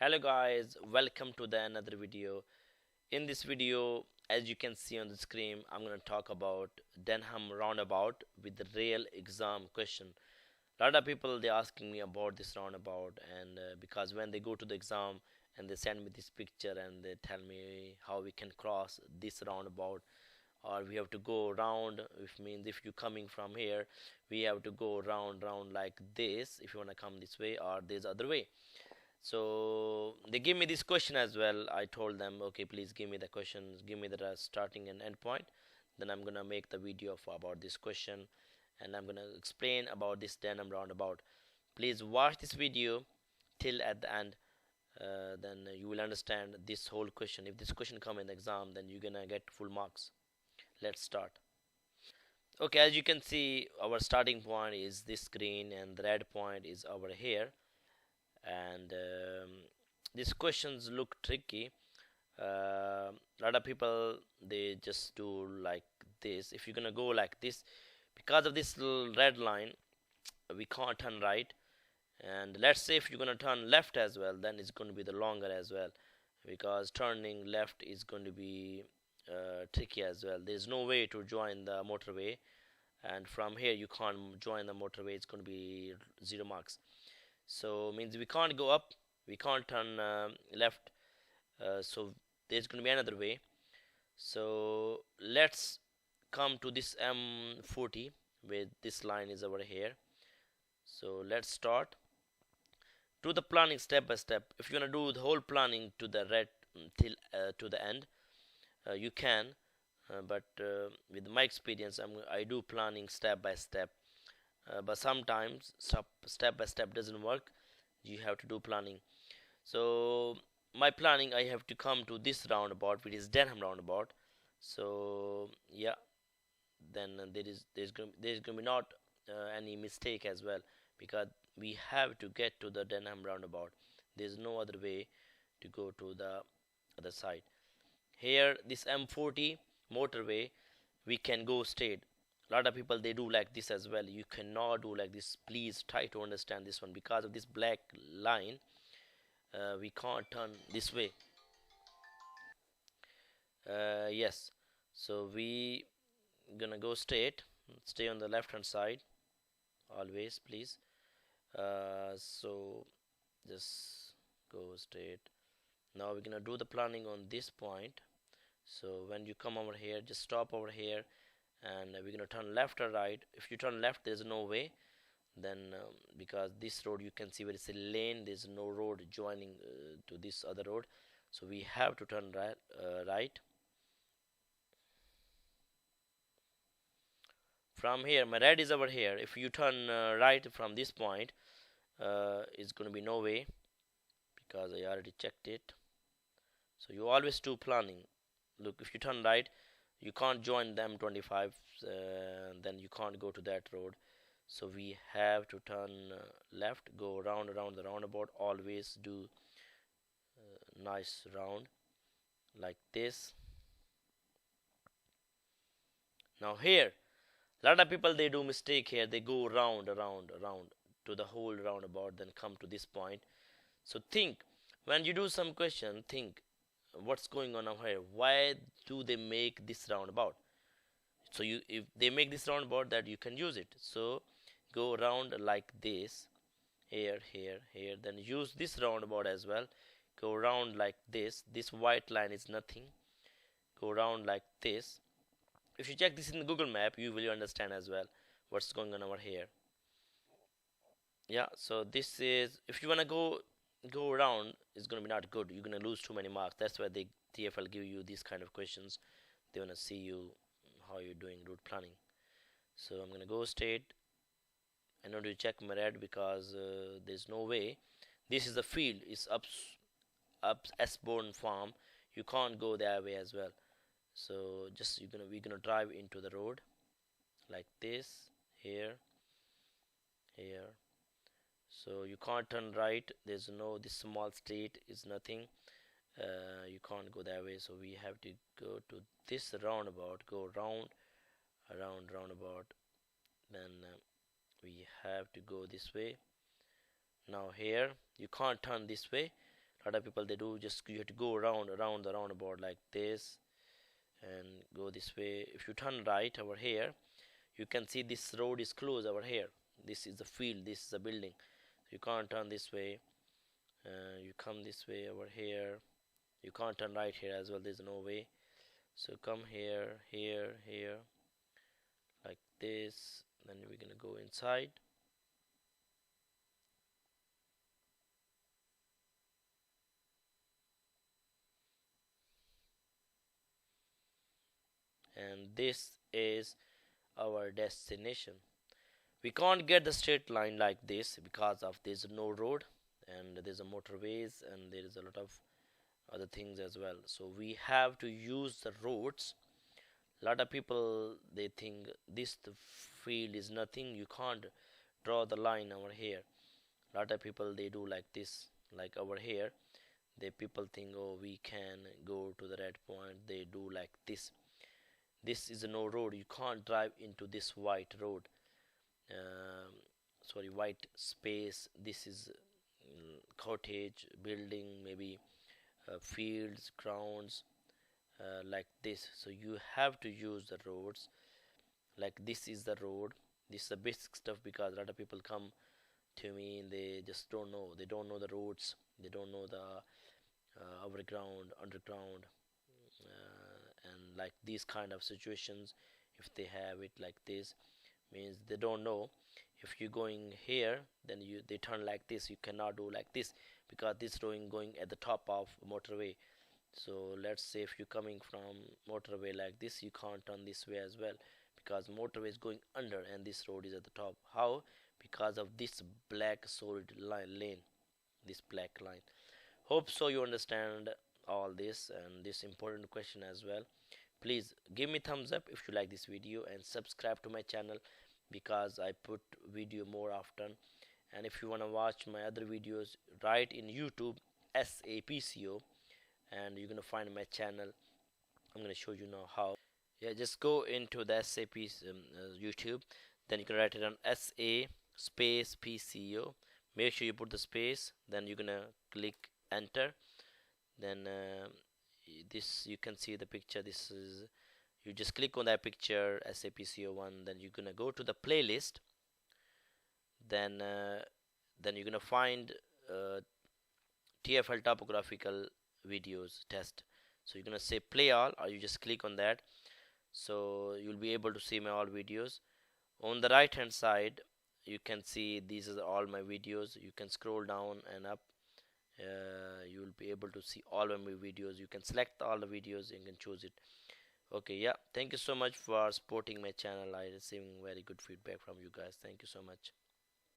Hello guys, welcome to the another video. In this video, as you can see on the screen, I'm going to talk about Denham Roundabout with the real exam question. A lot of people they asking me about this roundabout, and because when they go to the exam and they send me this picture and they tell me how we can cross this roundabout, or we have to go around, which means if you're coming from here, we have to go round like this if you want to come this way, or this other way. So they give me this question as well. I told them, okay, please give me the questions, give me the starting and end point. Then I'm gonna make the video about this question, and I'm gonna explain about this Denham roundabout. Please watch this video till at the end. Then you will understand this whole question. If this question come in the exam, then you're gonna get full marks. Let's start. Okay, as you can see, our starting point is this green, and the red point is over here. And these questions look tricky. A lot of people they just do like this. If you're gonna go like this, because of this little red line, we can't turn right. And let's say if you're gonna turn left as well, then it's going to be the longer as well, because turning left is going to be tricky as well. There's no way to join the motorway, and from here you can't join the motorway. It's going to be 0 marks. So means we can't go up, we can't turn left. So there's going to be another way. So let's come to this M40 where this line is over here. So let's start to the planning step by step. If you're gonna do the whole planning to the red till to the end, you can. But with my experience, I do planning step by step. But sometimes step by step doesn't work. You have to do planning. So my planning, I have to come to this roundabout, which is Denham roundabout. So yeah, then there's gonna be not any mistake as well, because we have to get to the Denham roundabout. There's no other way to go to the other side. Here, this M40 motorway, we can go straight. A lot of people they do like this as well. You cannot do like this. Please try to understand this one. Because of this black line, we can't turn this way. Yes, so we gonna go straight. Stay on the left hand side always, please. So just go straight. Now we're gonna do the planning on this point. So when you come over here, just stop over here, and we're gonna turn left or right. If you turn left, there's no way. Then because this road you can see where it's a lane, there's no road joining to this other road, so we have to turn right. From here, my red is over here. If you turn right from this point, it's going to be no way, because I already checked it. So you always do planning. Look, if you turn right, you can't join them 25, then you can't go to that road. So we have to turn left, go around the roundabout. Always do nice round like this. Now here, a lot of people they do mistake here. They go around to the whole roundabout, then come to this point. So think, when you do some question, think what's going on over here. Why do they make this roundabout? So you, if they make this roundabout, that you can use it. So go around like this, here. Then use this roundabout as well. Go around like this. This white line is nothing. Go around like this. If you check this in the Google map, you will understand as well what's going on over here. Yeah, so this is, if you want to go around, it's going to be not good. You're going to lose too many marks. That's why the TFL give you these kind of questions. They want to see you how you're doing route planning. So I'm going to go straight. I know to check my red, because there's no way. This is the field. It's up Esborn farm. You can't go that way as well. So just we're gonna drive into the road like this, here, here. So you can't turn right. There's no, this small street is nothing. You can't go that way. So we have to go to this roundabout. Go roundabout. Then we have to go this way. Now here you can't turn this way. A lot of people they do just you have to go around the roundabout like this and go this way. If you turn right over here, you can see this road is closed over here. This is the field, this is a building. You can't turn this way. You come this way over here. You can't turn right here as well, there's no way. So come here, here, like this. Then we're gonna go inside. And this is our destination. We can't get the straight line like this because of there's no road and there's a motorways and there is a lot of other things as well. So we have to use the roads. A lot of people they think this the field is nothing. You can't draw the line over here. A lot of people they do like this, like over here. They people think oh we can go to the red point. They do like this. This is no road. You can't drive into this white road. Um, sorry, white space. This is cottage, building, maybe fields, grounds, like this. So you have to use the roads. Like this is the road. This is the basic stuff because a lot of people come to me and they just don't know. They don't know the roads. They don't know the overground, underground, and like these kind of situations. If they have it like this, means they don't know. If you're going here, then you they turn like this. You cannot do like this because this going at the top of motorway. So let's say if you're coming from motorway like this, you can't turn this way as well because motorway is going under and this road is at the top. How? Because of this black solid lane, this black line. Hope so you understand all this and this important question as well. Please give me thumbs up if you like this video and subscribe to my channel because I put video more often. And if you want to watch my other videos, write in YouTube SAPCO and you're gonna find my channel. I'm gonna show you now how. Yeah, just go into the SAP YouTube, then you can write it on SA space PCO. Make sure you put the space, then you're gonna click enter. Then this you can see the picture. This is you just click on that picture SAPCO1. Then you're gonna go to the playlist. Then you're gonna find TFL topographical videos test. So you're gonna say play all or you just click on that, so you'll be able to see my all videos. On the right hand side you can see these are all my videos. You can scroll down and up. You will be able to see all of my videos. You can select all the videos and you can choose it. Okay, yeah, thank you so much for supporting my channel. I receiving very good feedback from you guys. Thank you so much.